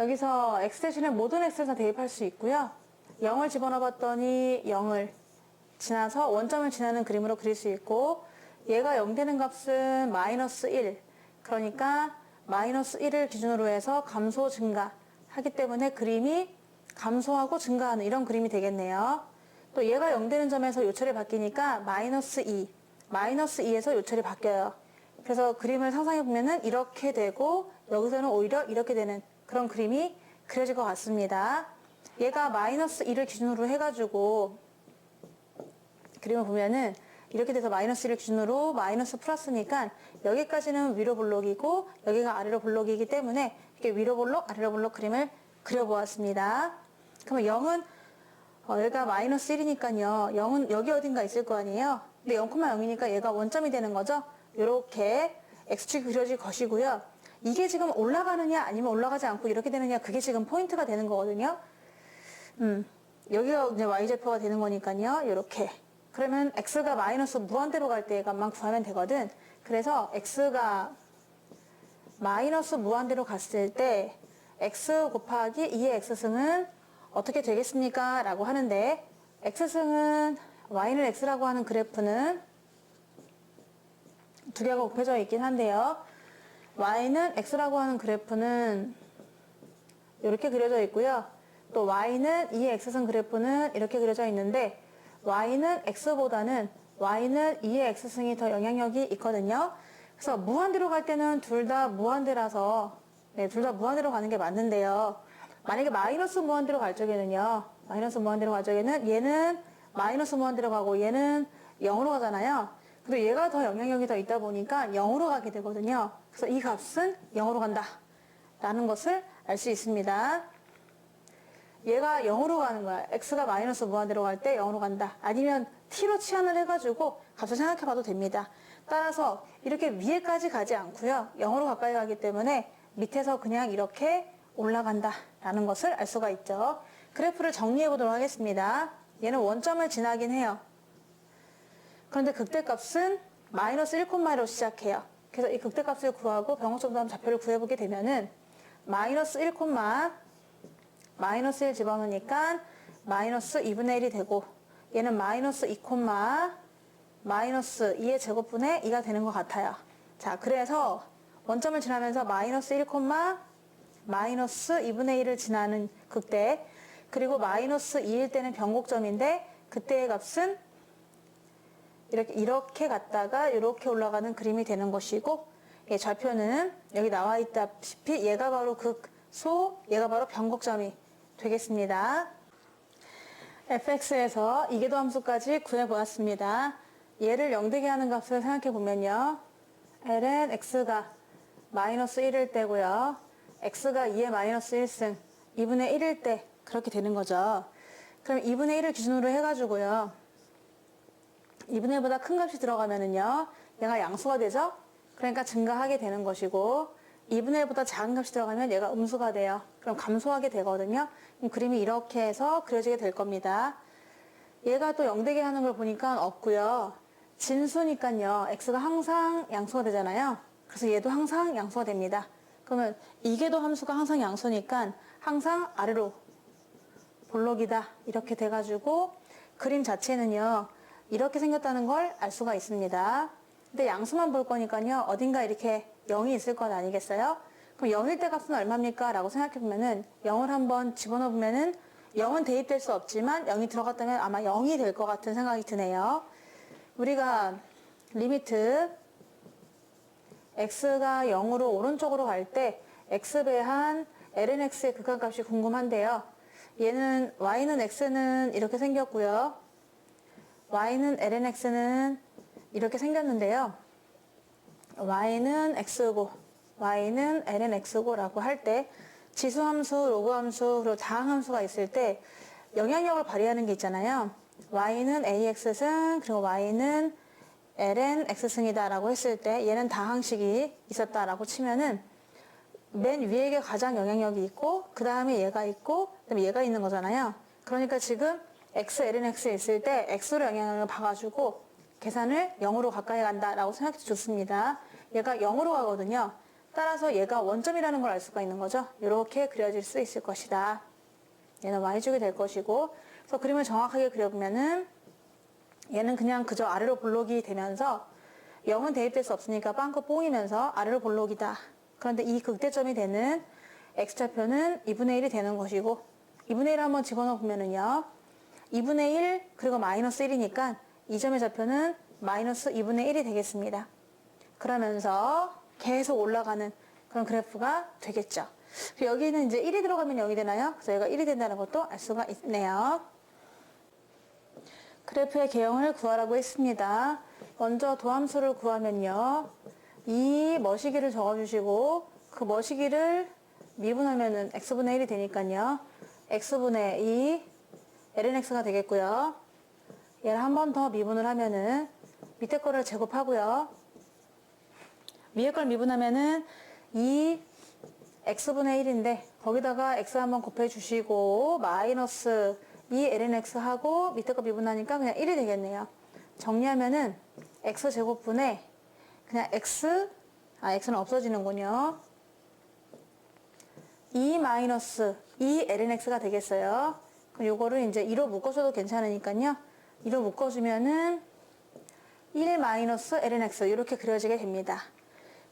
여기서 x 대신에 모든 x를 다 대입할 수 있고요. 0을 집어넣어 봤더니 0을 지나서 원점을 지나는 그림으로 그릴 수 있고, 얘가 0 되는 값은 마이너스 1. 그러니까 마이너스 1을 기준으로 해서 감소 증가 하기 때문에 그림이 감소하고 증가하는 이런 그림이 되겠네요. 또 얘가 0 되는 점에서 요철이 바뀌니까 마이너스 2. 마이너스 2에서 요철이 바뀌어요. 그래서 그림을 상상해 보면은 이렇게 되고 여기서는 오히려 이렇게 되는 그런 그림이 그려질 것 같습니다. 얘가 마이너스 2를 기준으로 해가지고 그림을 보면은 이렇게 돼서 마이너스 1을 기준으로 마이너스 플러스니까 여기까지는 위로 볼록이고 여기가 아래로 볼록이기 때문에 이렇게 위로 볼록 아래로 볼록 그림을 그려보았습니다. 그러면 0은 얘가 마이너스 1이니까요. 0은 여기 어딘가 있을 거 아니에요. 근데 0,0이니까 얘가 원점이 되는 거죠. 이렇게 x축이 그려질 것이고요. 이게 지금 올라가느냐 아니면 올라가지 않고 이렇게 되느냐 그게 지금 포인트가 되는 거거든요. 여기가 이제 y좌표가 되는 거니까요. 이렇게. 그러면 x가 마이너스 무한대로 갈 때 값만 구하면 되거든. 그래서 x가 마이너스 무한대로 갔을 때 x 곱하기 2의 x승은 어떻게 되겠습니까? 라고 하는데 x승은 y는 x라고 하는 그래프는 두 개가 곱해져 있긴 한데요. y는 x라고 하는 그래프는 이렇게 그려져 있고요. 또 y는 2의 x승 그래프는 이렇게 그려져 있는데 y는 x보다는 y는 2의 x승이 더 영향력이 있거든요. 그래서 무한대로 갈 때는 둘 다 무한대라서 둘 다 무한대로 가는 게 맞는데요. 만약에 마이너스 무한대로 갈 적에는요. 마이너스 무한대로 갈 적에는 얘는 마이너스 무한대로 가고 얘는 0으로 가잖아요. 근데 얘가 더 영향력이 더 있다 보니까 0으로 가게 되거든요. 그래서 이 값은 0으로 간다 라는 것을 알 수 있습니다. 얘가 0으로 가는 거야. x가 마이너스 무한대로 갈 때 0으로 간다. 아니면 t로 치환을 해가지고 값을 생각해 봐도 됩니다. 따라서 이렇게 위에까지 가지 않고요. 0으로 가까이 가기 때문에 밑에서 그냥 이렇게 올라간다 라는 것을 알 수가 있죠. 그래프를 정리해 보도록 하겠습니다. 얘는 원점을 지나긴 해요. 그런데 극대값은 마이너스 1,1로 시작해요. 그래서 이 극대값을 구하고 병역정답 좌표를 구해보게 되면은 마이너스 1, 마이너스 1 집어넣으니까 마이너스 2분의 1이 되고 얘는 마이너스 2, 마이너스 2의 제곱분의 2가 되는 것 같아요. 자, 그래서 원점을 지나면서 마이너스 1, 마이너스 2분의 1을 지나는 극대, 그리고 마이너스 2일 때는 변곡점인데 그때의 값은 이렇게 갔다가 이렇게 올라가는 그림이 되는 것이고, 좌표는 여기 나와 있다시피 얘가 바로 극소, 얘가 바로 변곡점이 되겠습니다. fx에서 이계도 함수까지 구해보았습니다. 얘를 0되게 하는 값을 생각해보면요. ln x가 마이너스 1일 때고요. x가 2의 마이너스 1승 2분의 1일 때 그렇게 되는 거죠. 그럼 2분의 1을 기준으로 해가지고요. 2분의 1보다 큰 값이 들어가면은요. 얘가 양수가 되죠? 그러니까 증가하게 되는 것이고 2분의 1보다 작은 값이 들어가면 얘가 음수가 돼요. 그럼 감소하게 되거든요. 그럼 그림이 이렇게 해서 그려지게 될 겁니다. 얘가 또 0되게 하는 걸 보니까 없고요. 진수니까요. x가 항상 양수가 되잖아요. 그래서 얘도 항상 양수가 됩니다. 그러면 이계도 함수가 항상 양수니까 항상 아래로 볼록이다 이렇게 돼가지고 그림 자체는요. 이렇게 생겼다는 걸 알 수가 있습니다. 근데 양수만 볼 거니까요. 어딘가 이렇게 0이 있을 건 아니겠어요? 그럼 0일 때 값은 얼마입니까? 라고 생각해보면은 0을 한번 집어넣으면은 0은 대입될 수 없지만 0이 들어갔다면 아마 0이 될 것 같은 생각이 드네요. 우리가 리미트 x가 0으로 오른쪽으로 갈 때 x배한 lnx의 극한값이 궁금한데요. 얘는 y는 x는 이렇게 생겼고요. y는 lnx는 이렇게 생겼는데요. y는 x고 y는 lnx고 라고 할 때 지수함수, 로그함수, 그리고 다항함수가 있을 때 영향력을 발휘하는 게 있잖아요. y는 ax승 그리고 y는 lnx승이다 라고 했을 때 얘는 다항식이 있었다 라고 치면은 맨 위에 게 가장 영향력이 있고 그 다음에 얘가 있고 그 다음에 얘가 있는 거잖아요. 그러니까 지금 x, lnx 있을 때 x로 영향력을 봐가지고 계산을 0으로 가까이 간다 라고 생각해 줬습니다. 얘가 0으로 가거든요. 따라서 얘가 원점이라는 걸 알 수가 있는 거죠. 이렇게 그려질 수 있을 것이다. 얘는 y축이 될 것이고, 그래서 그림을 정확하게 그려보면은 얘는 그냥 그저 아래로 볼록이 되면서 0은 대입될 수 없으니까 빵꾸 뽕이면서 아래로 볼록이다. 그런데 이 극대점이 되는 x좌표는 2분의 1이 되는 것이고, 2분의 1 한번 집어넣어 보면은요, 2분의 1 그리고 마이너스 1이니까 이 점의 좌표는 마이너스 2분의 1이 되겠습니다. 그러면서 계속 올라가는 그런 그래프가 되겠죠. 여기는 이제 1이 들어가면 0이 되나요? 그래서 얘가 1이 된다는 것도 알 수가 있네요. 그래프의 개형을 구하라고 했습니다. 먼저 도함수를 구하면요, 이 머시기를 적어주시고 그 머시기를 미분하면은 x분의 1이 되니까요, x분의 2 lnx가 되겠고요. 얘를 한 번 더 미분을 하면은 밑에 거를 제곱하고요. 위에 걸 미분하면은 2 x분의 1인데 거기다가 x 한번 곱해 주시고 마이너스 2 lnx 하고 밑에 거 미분하니까 그냥 1이 되겠네요. 정리하면은 x제곱분의 그냥 x는 없어지는군요. 2 마이너스 2 lnx가 되겠어요. 그럼 요거를 이제 2로 묶어줘도 괜찮으니까요. 2로 묶어주면은 1 마이너스 lnx 이렇게 그려지게 됩니다.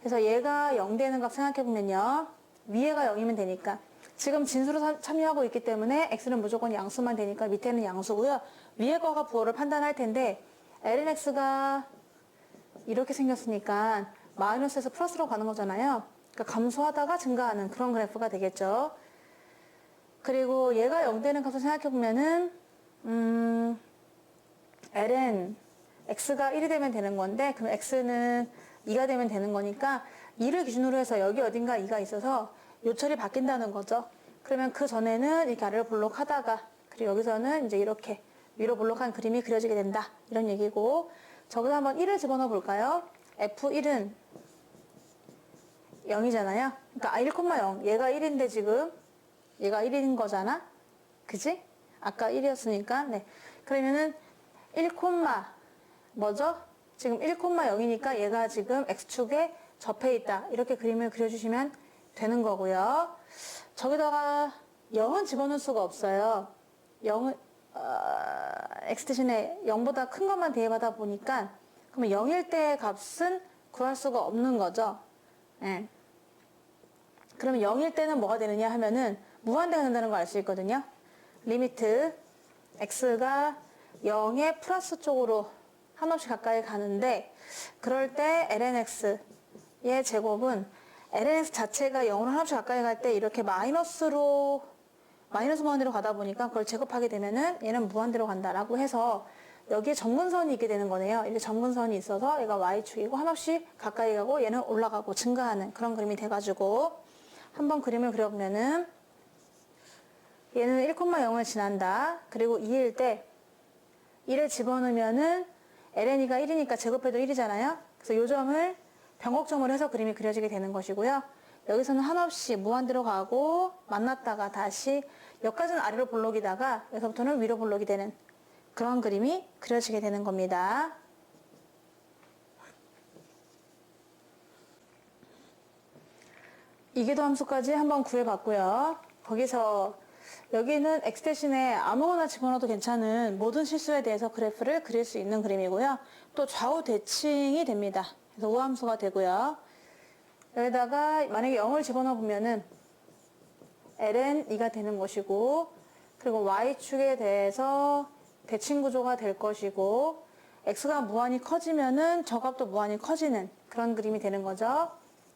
그래서 얘가 0 되는 값 생각해보면요, 위에가 0이면 되니까 지금 진수로 참여하고 있기 때문에 x는 무조건 양수만 되니까 밑에는 양수고요. 위에 거가 부호를 판단할 텐데 lnx가 이렇게 생겼으니까 마이너스에서 플러스로 가는 거잖아요. 그러니까 감소하다가 증가하는 그런 그래프가 되겠죠. 그리고 얘가 0 되는 값을 생각해보면은 ln x가 1이 되면 되는 건데, 그럼 x는 2가 되면 되는 거니까 2를 기준으로 해서 여기 어딘가 2가 있어서 요철이 바뀐다는 거죠. 그러면 그 전에는 이렇게 아래로 볼록하다가, 그리고 여기서는 이제 이렇게 위로 볼록한 그림이 그려지게 된다, 이런 얘기고, 저기서 한번 1을 집어넣어 볼까요? f1은 0이잖아요. 그러니까 1,0. 얘가 1인데 지금 얘가 1인 거잖아. 그지? 아까 1이었으니까. 네. 그러면은 1, 뭐죠? 지금 1,0이니까 얘가 지금 x축에 접해 있다. 이렇게 그림을 그려주시면 되는 거고요. 저기다가 0은 집어넣을 수가 없어요. 0은 x 대신에 0보다 큰 것만 대입하다 보니까, 그러면 0일 때의 값은 구할 수가 없는 거죠. 네. 그러면 0일 때는 뭐가 되느냐 하면은 무한대가 된다는 걸 알 수 있거든요. 리미트 x가 0의 플러스 쪽으로 한없이 가까이 가는데, 그럴 때 lnx의 제곱은 lnx 자체가 0으로 한없이 가까이 갈 때 이렇게 마이너스 무한대로 가다 보니까 그걸 제곱하게 되면은 얘는 무한대로 간다라고 해서 여기에 점근선이 있게 되는 거네요. 이렇게 점근선이 있어서 얘가 y축이고 한없이 가까이 가고 얘는 올라가고 증가하는 그런 그림이 돼가지고, 한번 그림을 그려보면은 얘는 1,0을 지난다. 그리고 2일 때 1을 집어넣으면은 ln이가 1이니까 제곱해도 1이잖아요. 그래서 이 점을 변곡점으로 해서 그림이 그려지게 되는 것이고요. 여기서는 한없이 무한대로 가고 만났다가 다시 여기까지는 아래로 볼록이다가 여기서부터는 위로 볼록이 되는 그런 그림이 그려지게 되는 겁니다. 이계도 함수까지 한번 구해봤고요. 거기서 여기는 x 대신에 아무거나 집어넣어도 괜찮은 모든 실수에 대해서 그래프를 그릴 수 있는 그림이고요. 또 좌우 대칭이 됩니다. 그래서 우함수가 되고요. 여기다가 만약에 0을 집어넣어 보면은 ln 2가 되는 것이고, 그리고 y축에 대해서 대칭 구조가 될 것이고, x가 무한히 커지면은 저 값도 무한히 커지는 그런 그림이 되는 거죠.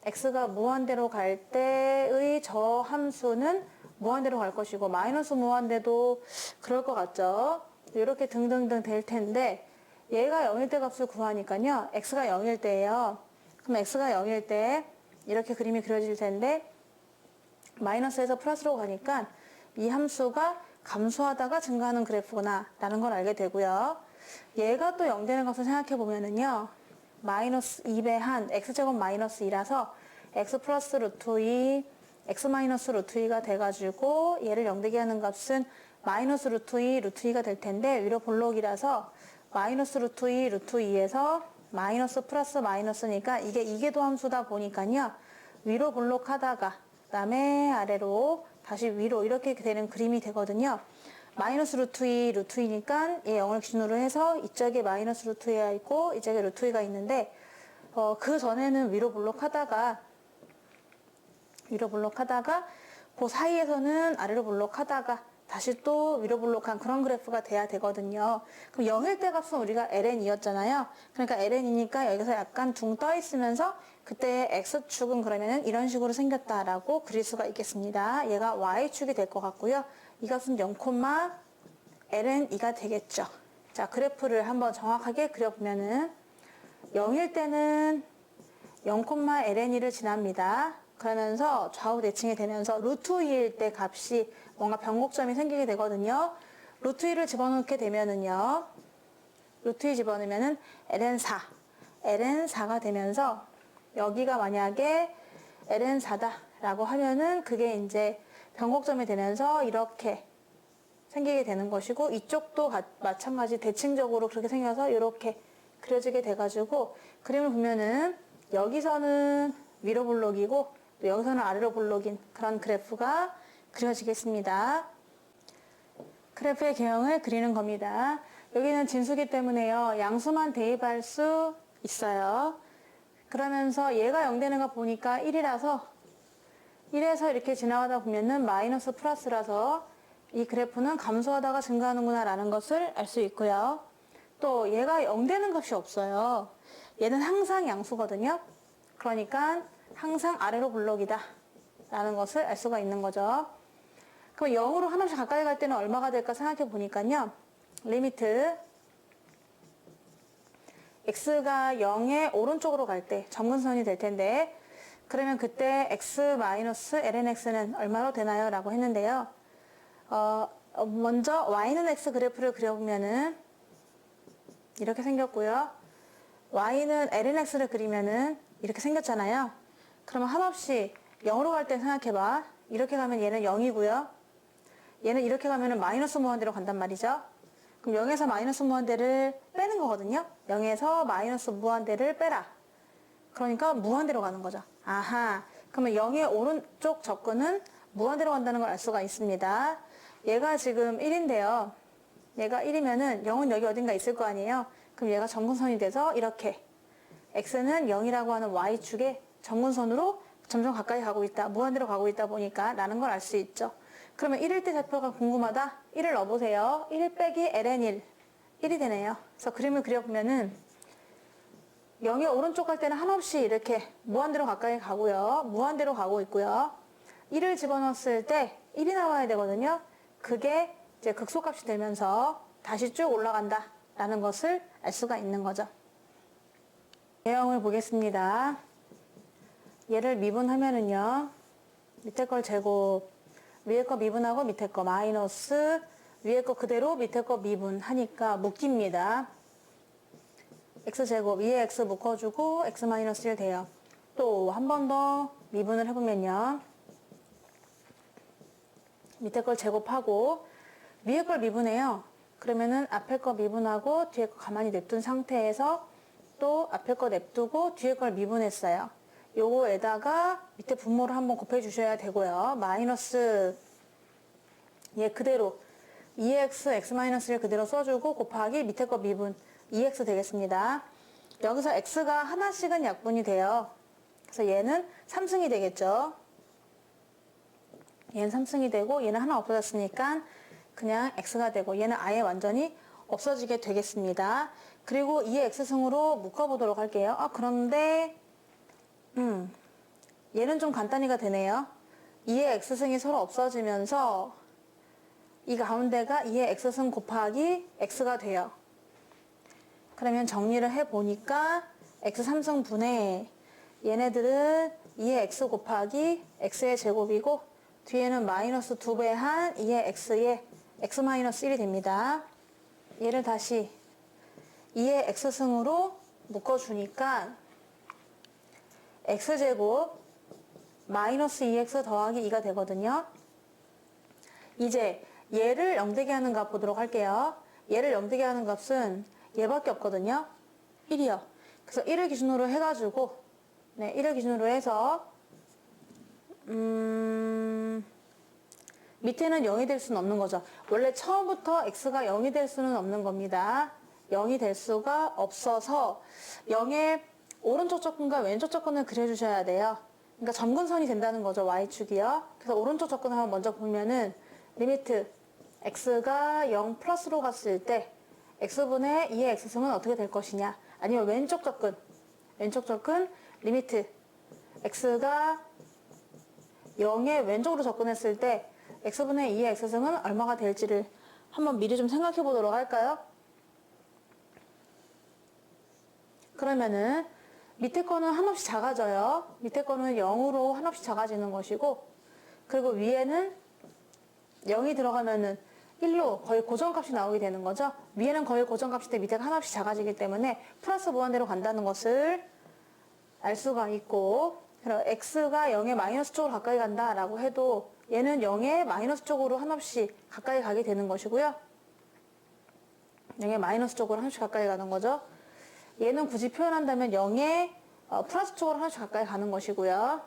x가 무한대로 갈 때의 저 함수는 무한대로 갈 것이고, 마이너스 무한대도 그럴 것 같죠. 이렇게 등등등 될 텐데, 얘가 0일 때 값을 구하니까요, x가 0일 때예요. 그럼 x가 0일 때 이렇게 그림이 그려질 텐데, 마이너스에서 플러스로 가니까 이 함수가 감소하다가 증가하는 그래프구나 라는 걸 알게 되고요. 얘가 또 0 되는 값을 생각해 보면은요, 마이너스 2배한 x제곱 마이너스 2라서 x 플러스 루트 2, x 마이너스 루트 2가 돼가지고 얘를 0 되게 하는 값은 마이너스 루트 2, 루트 2가 될 텐데, 위로 볼록이라서 마이너스 루트 2, 루트 2에서 마이너스 플러스 마이너스니까 이게 이계도 함수다 보니까요, 위로 볼록하다가 그다음에 아래로 다시 위로 이렇게 되는 그림이 되거든요. 마이너스 루트 2, 루트 2니까 얘 0을 기준으로 해서 이쪽에 마이너스 루트 2가 있고 이쪽에 루트 2가 있는데 그 전에는 위로 볼록하다가 그 사이에서는 아래로 볼록하다가 다시 또 위로 볼록한 그런 그래프가 돼야 되거든요. 그럼 0일 때 값은 우리가 ln이었잖아요. 그러니까 ln이니까 여기서 약간 둥 떠 있으면서 그때 x축은 그러면은 이런 식으로 생겼다라고 그릴 수가 있겠습니다. 얘가 y축이 될 것 같고요. 이 값은 0, ln2가 되겠죠. 자, 그래프를 한번 정확하게 그려보면은 0일 때는 0, ln2를 지납니다. 그러면서 좌우 대칭이 되면서 루트 2일 때 값이 뭔가 변곡점이 생기게 되거든요. 루트 2를 집어넣게 되면은요. 루트 2 집어넣으면은 ln4가 되면서 여기가 만약에 ln4다라고 하면은 그게 이제 변곡점이 되면서 이렇게 생기게 되는 것이고 이쪽도 마찬가지 대칭적으로 그렇게 생겨서 이렇게 그려지게 돼가지고 그림을 보면은 여기서는 위로 볼록이고 또 여기서는 아래로 볼록인 그런 그래프가 그려지겠습니다. 그래프의 개형을 그리는 겁니다. 여기는 진수기 때문에요. 양수만 대입할 수 있어요. 그러면서 얘가 0 되는 거 보니까 1이라서 1에서 이렇게 지나가다 보면은 마이너스 플러스라서 이 그래프는 감소하다가 증가하는구나 라는 것을 알 수 있고요. 또 얘가 0 되는 값이 없어요. 얘는 항상 양수거든요. 그러니까 항상 아래로 볼록이다 라는 것을 알 수가 있는 거죠. 그럼 0으로 하나씩 가까이 갈 때는 얼마가 될까 생각해 보니까요. 리미트 x가 0의 오른쪽으로 갈 때 점근선이 될 텐데 그러면 그때 x-lnx는 얼마로 되나요? 라고 했는데요. 먼저 y는 x 그래프를 그려보면은 이렇게 생겼고요. y는 lnx를 그리면은 이렇게 생겼잖아요. 그러면 한없이 0으로 갈 때 생각해봐. 이렇게 가면 얘는 0이고요. 얘는 이렇게 가면은 마이너스 무한대로 간단 말이죠. 그럼 0에서 마이너스 무한대를 빼는 거거든요. 0에서 마이너스 무한대를 빼라. 그러니까 무한대로 가는 거죠. 아하. 그러면 0의 오른쪽 접근은 무한대로 간다는 걸 알 수가 있습니다. 얘가 지금 1인데요. 얘가 1이면은 0은 여기 어딘가 있을 거 아니에요. 그럼 얘가 점근선이 돼서 이렇게 x는 0이라고 하는 y축에 점근선으로 점점 가까이 가고 있다. 무한대로 가고 있다 보니까 라는 걸 알 수 있죠. 그러면 1일 때 좌표가 궁금하다. 1을 넣어보세요. 1 빼기 ln1. 1이 되네요. 그래서 그림을 그려보면은 0의 오른쪽 갈 때는 한없이 이렇게 무한대로 가까이 가고요. 무한대로 가고 있고요. 1을 집어넣었을 때 1이 나와야 되거든요. 그게 이제 극소값이 되면서 다시 쭉 올라간다 라는 것을 알 수가 있는 거죠. 내용을 보겠습니다. 얘를 미분하면은요. 밑에 걸 제곱, 위에 거 미분하고 밑에 거 마이너스, 위에 거 그대로 밑에 거 미분하니까 묶입니다. x제곱, 위에 x 묶어주고 x-1 돼요. 또 한 번 더 미분을 해보면요. 밑에 걸 제곱하고 위에 걸 미분해요. 그러면은 앞에 거 미분하고 뒤에 거 가만히 냅둔 상태에서 또 앞에 거 냅두고 뒤에 걸 미분했어요. 요거에다가 밑에 분모를 한번 곱해 주셔야 되고요. 마이너스 얘 그대로 2x, x-1을 그대로 써주고 곱하기 밑에 거 미분 2x 되겠습니다. 여기서 x가 하나씩은 약분이 돼요. 그래서 얘는 3승이 되겠죠. 얘는 3승이 되고 얘는 하나 없어졌으니까 그냥 x가 되고 얘는 아예 완전히 없어지게 되겠습니다. 그리고 2의 x승으로 묶어보도록 할게요. 그런데 얘는 좀 간단히가 되네요. 2의 x승이 서로 없어지면서 이 가운데가 2의 x승 곱하기 x가 돼요. 그러면 정리를 해보니까 x3승 분의 얘네들은 2의 x 곱하기 x의 제곱이고 뒤에는 마이너스 2배 한 2의 x의 x-1이 됩니다. 얘를 다시 2의 x승으로 묶어주니까 x제곱 마이너스 2x 더하기 2가 되거든요. 이제 얘를 0되게 하는 값 보도록 할게요. 얘를 0되게 하는 값은 얘밖에 없거든요. 1이요. 그래서 1을 기준으로 해가지고 1을 기준으로 해서 밑에는 0이 될 수는 없는 거죠. 원래 처음부터 x가 0이 될 수는 없는 겁니다. 0이 될 수가 없어서 0의 오른쪽 접근과 왼쪽 접근을 그려주셔야 돼요. 그러니까 점근선이 된다는 거죠. y축이요. 그래서 오른쪽 접근을 한번 먼저 보면은 리미트 x가 0 플러스로 갔을 때 x분의 2의 x승은 어떻게 될 것이냐. 아니면 왼쪽 접근 리미트 x가 0의 왼쪽으로 접근했을 때 x분의 2의 x승은 얼마가 될지를 한번 미리 좀 생각해 보도록 할까요? 그러면은 밑에 거는 한없이 작아져요. 밑에 거는 0으로 한없이 작아지는 것이고, 그리고 위에는 0이 들어가면은 1로 거의 고정값이 나오게 되는 거죠. 위에는 거의 고정값인데 밑에가 한없이 작아지기 때문에 플러스 무한대로 간다는 것을 알 수가 있고, 그래서 x가 0의 마이너스 쪽으로 가까이 간다라고 해도 얘는 0의 마이너스 쪽으로 한없이 가까이 가게 되는 것이고요. 0의 마이너스 쪽으로 한없이 가까이 가는 거죠. 얘는 굳이 표현한다면 0의 플러스 쪽으로 한없이 가까이 가는 것이고요.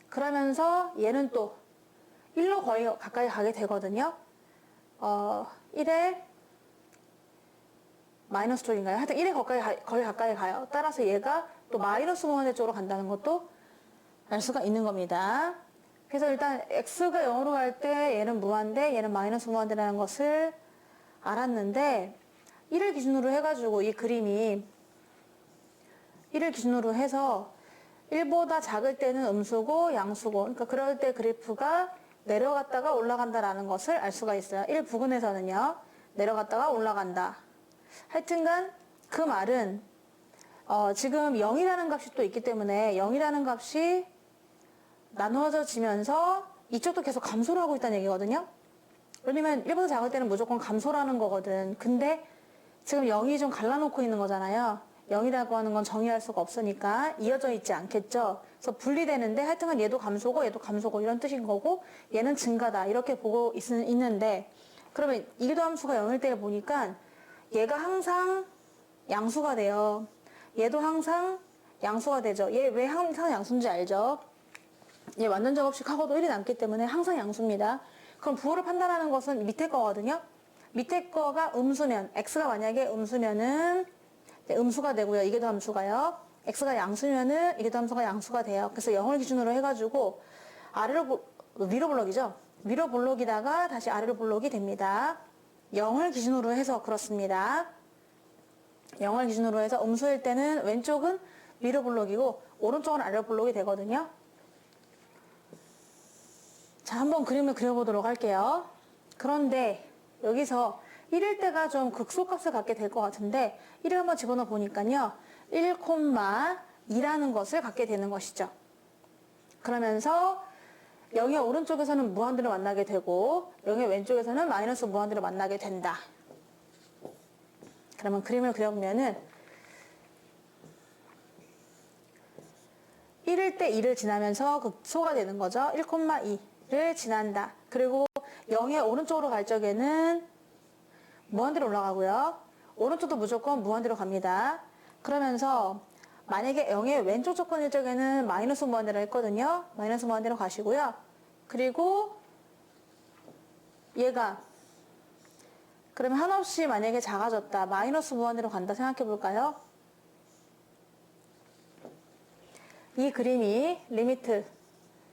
그러면서 얘는 또 1로 거의 가까이 가게 되거든요. 1의 마이너스 쪽인가요? 하여튼 1에 거의 가까이 가요. 따라서 얘가 또 마이너스 무한대 쪽으로 간다는 것도 알 수가 있는 겁니다. 그래서 일단 x가 0으로 갈 때 얘는 무한대, 얘는 마이너스 무한대라는 것을 알았는데 1을 기준으로 해가지고 이 그림이 1을 기준으로 해서 1보다 작을 때는 음수고 양수고, 그러니까 그럴 때 그래프가 내려갔다가 올라간다라는 것을 알 수가 있어요. 1 부근에서는요, 내려갔다가 올라간다. 하여튼간 그 말은 지금 0이라는 값이 또 있기 때문에 0이라는 값이 나누어져 지면서 이쪽도 계속 감소를 하고 있다는 얘기거든요. 왜냐면 1보다 작을 때는 무조건 감소라는 거거든. 근데 지금 0이 좀 갈라놓고 있는 거잖아요. 0이라고 하는 건 정의할 수가 없으니까 이어져 있지 않겠죠. 그래서 분리되는데 하여튼간 얘도 감소고 얘도 감소고 이런 뜻인 거고, 얘는 증가다 이렇게 보고 있는데, 그러면 이기도함수가 0일 때 보니까 얘가 항상 양수가 돼요. 얘도 항상 양수가 되죠. 얘 왜 항상 양수인지 알죠? 얘 완전 제곱식하고도 1이 남기 때문에 항상 양수입니다. 그럼 부호를 판단하는 것은 밑에 거거든요. 밑에 거가 음수면, x가 만약에 음수면은 음수가 되고요. 이게도 함수가요. x가 양수면은 이게도 함수가 양수가 돼요. 그래서 0을 기준으로 해가지고 위로 볼록이죠. 위로 볼록이다가 다시 아래로 볼록이 됩니다. 0을 기준으로 해서 그렇습니다. 0을 기준으로 해서 음수일 때는 왼쪽은 위로 볼록이고 오른쪽은 아래로 볼록이 되거든요. 자, 한번 그림을 그려보도록 할게요. 그런데 여기서 1일 때가 좀 극소값을 갖게 될 것 같은데 1을 한번 집어넣어 보니까요. 1,2라는 것을 갖게 되는 것이죠. 그러면서 0의 오른쪽에서는 무한대로 만나게 되고 0의 왼쪽에서는 마이너스 무한대로 만나게 된다. 그러면 그림을 그려보면은 1일 때 2를 지나면서 극소가 되는 거죠. 1,2를 지난다. 그리고 0의 오른쪽으로 갈 적에는 무한대로 올라가고요. 오른쪽도 무조건 무한대로 갑니다. 그러면서 만약에 0의 왼쪽 조건일 적에는 마이너스 무한대로 했거든요. 마이너스 무한대로 가시고요. 그리고 얘가 그러면 한없이 만약에 작아졌다. 마이너스 무한대로 간다 생각해 볼까요? 이 그림이 리미트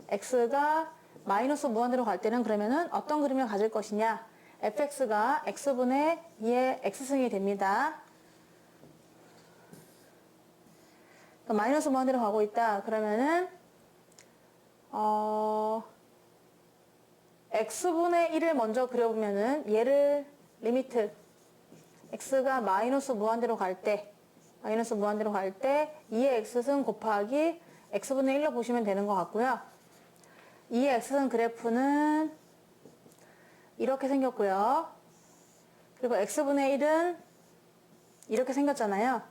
x가 마이너스 무한대로 갈 때는 그러면은 어떤 그림을 가질 것이냐? fx가 x분의 2의 x승이 됩니다. 마이너스 무한대로 가고 있다. 그러면은 x분의 1을 먼저 그려보면은 얘를 리미트 x가 마이너스 무한대로 갈 때 2의 x승 곱하기 x분의 1로 보시면 되는 것 같고요. 2의 x승 그래프는 이렇게 생겼고요. 그리고 x분의 1은 이렇게 생겼잖아요.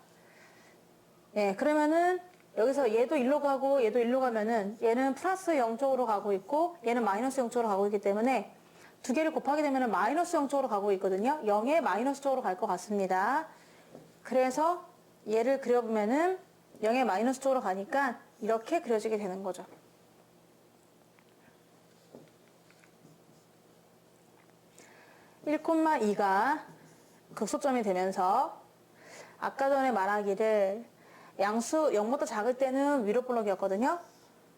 예, 그러면은 여기서 얘도 1로 가고 얘도 1로 가면은 얘는 플러스 0쪽으로 가고 있고 얘는 마이너스 0쪽으로 가고 있기 때문에 두 개를 곱하게 되면은 마이너스 0쪽으로 가고 있거든요. 0의 마이너스 쪽으로 갈 것 같습니다. 그래서 얘를 그려보면은 0의 마이너스 쪽으로 가니까 이렇게 그려지게 되는 거죠. 1,2가 극소점이 되면서 아까 전에 말하기를 양수 0보다 작을 때는 위로 볼록이었거든요.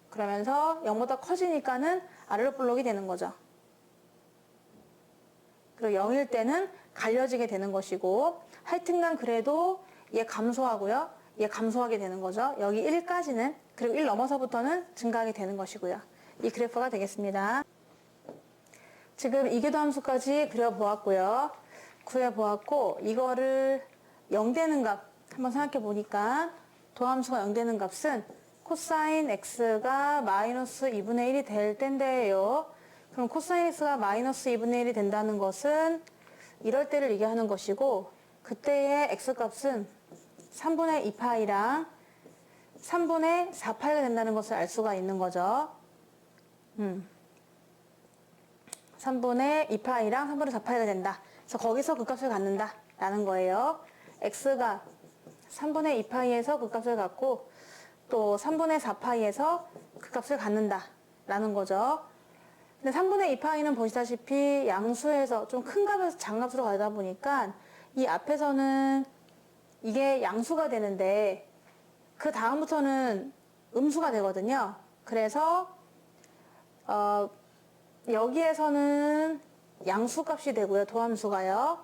그러면서 0보다 커지니까는 아래로 볼록이 되는 거죠. 그리고 0일 때는 갈려지게 되는 것이고 하여튼간 그래도 얘 감소하고요. 얘 감소하게 되는 거죠. 여기 1까지는 그리고 1 넘어서부터는 증가하게 되는 것이고요. 이 그래프가 되겠습니다. 지금 이계도 함수까지 그려보았고요. 구해보았고 이거를 0 되는 값 한번 생각해 보니까 도함수가 0 되는 값은 코사인 x가 마이너스 2분의 1이 될 텐데요. 그럼 코사인 x가 마이너스 2분의 1이 된다는 것은 이럴 때를 얘기하는 것이고 그때의 x값은 3분의 2파이랑 3분의 4파이가 된다는 것을 알 수가 있는 거죠. 3분의 2파이랑 3분의 4파이가 된다. 그래서 거기서 그 값을 갖는다 라는 거예요. x가 3분의 2파이에서 그 값을 갖고 또 3분의 4파이에서 그 값을 갖는다 라는 거죠. 근데 3분의 2파이는 보시다시피 양수에서 좀 큰 값에서 작은 값으로 가다 보니까 이 앞에서는 이게 양수가 되는데 그 다음부터는 음수가 되거든요. 그래서 여기에서는 양수값이 되고요. 도함수가요.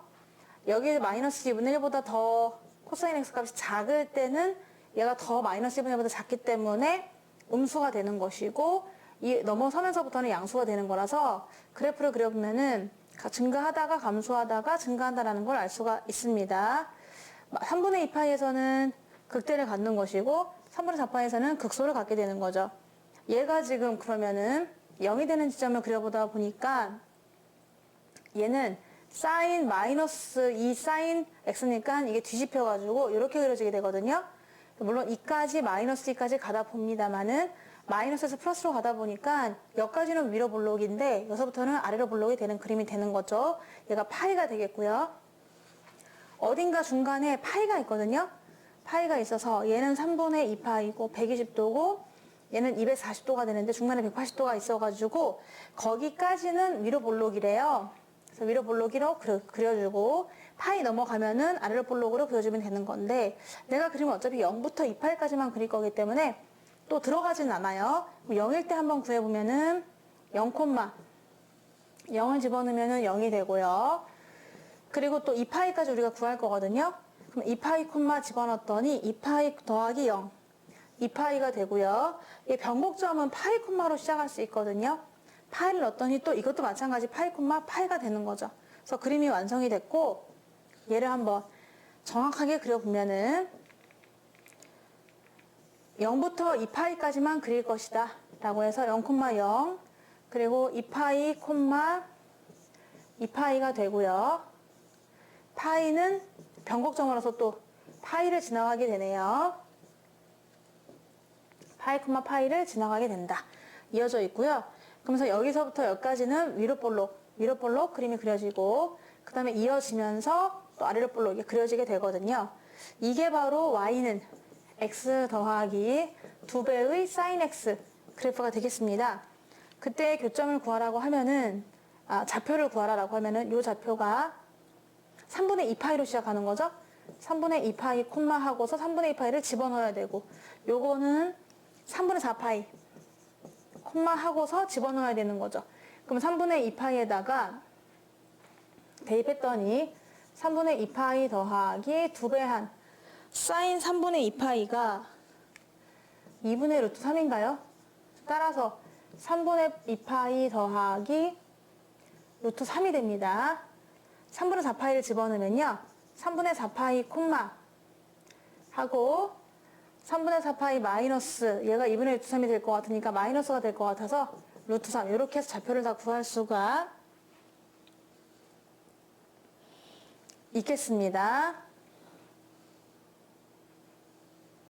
여기 마이너스 2분의 1보다 더 코사인 x 값이 작을 때는 얘가 더 마이너스 2분의 1보다 작기 때문에 음수가 되는 것이고 이 넘어서면서부터는 양수가 되는 거라서 그래프를 그려보면은 증가하다가 감소하다가 증가한다라는 걸 알 수가 있습니다. 3분의 2파이에서는 극대를 갖는 것이고 3분의 4파이에서는 극소를 갖게 되는 거죠. 얘가 지금 그러면은 0이 되는 지점을 그려보다 보니까 얘는 사인 마이너스 2 사인 x니까 이게 뒤집혀가지고 이렇게 그려지게 되거든요. 물론 2까지 마이너스 2까지 가다 봅니다만은 마이너스에서 플러스로 가다 보니까 여기까지는 위로 볼록인데 여기서부터는 아래로 볼록이 되는 그림이 되는 거죠. 얘가 파이가 되겠고요. 어딘가 중간에 파이가 있거든요. 파이가 있어서 얘는 3분의 2파이고 120도고 얘는 240도가 되는데 중간에 180도가 있어가지고 거기까지는 위로 볼록이래요. 그래서 위로 볼록이로 그려주고 파이 넘어가면은 아래로 볼록으로 그려주면 되는 건데 내가 그리면 어차피 0부터 2파이까지만 그릴 거기 때문에 또 들어가진 않아요. 0일 때 한번 구해보면은 0, 0을 집어넣으면은 0이 되고요. 그리고 또 2파이까지 우리가 구할 거거든요. 그럼 2파이, 집어넣었더니 2파이 더하기 0. 2파이가 되고요. 이 변곡점은 파이, 로 시작할 수 있거든요. 파이를 넣었더니 또 이것도 마찬가지 파이, 파이가 되는 거죠. 그래서 그림이 완성이 됐고 얘를 한번 정확하게 그려보면은 0부터 2파이까지만 그릴 것이다 라고 해서 0, 0 그리고 2파이, 2파이가 되고요. 파이는 변곡점으로서 또 파이를 지나가게 되네요. 파이, 파이를 지나가게 된다. 이어져 있고요. 그러면서 여기서부터 여기까지는 위로 볼록 그림이 그려지고 그 다음에 이어지면서 또 아래로 볼록 이게 그려지게 되거든요. 이게 바로 y는 x 더하기 2배의 sin x 그래프가 되겠습니다. 그때 교점을 구하라고 하면은 좌표를 구하라고 하면은 이 좌표가 3분의 2파이로 시작하는 거죠. 3분의 2파이 콤마 하고서 3분의 2파이를 집어넣어야 되고 요거는 3분의 4파이 콤마 하고서 집어넣어야 되는 거죠. 그럼 3분의 2파이에다가 대입했더니 3분의 2파이 더하기 2배한 사인 3분의 2파이가 2분의 루트 3인가요? 따라서 3분의 2파이 더하기 루트 3이 됩니다. 3분의 4파이를 집어넣으면요. 3분의 4파이 콤마 하고 3분의 4파이 마이너스 얘가 2분의 루트 3이 될 것 같으니까 마이너스가 될 것 같아서 루트 3 이렇게 해서 좌표를 다 구할 수가 있겠습니다.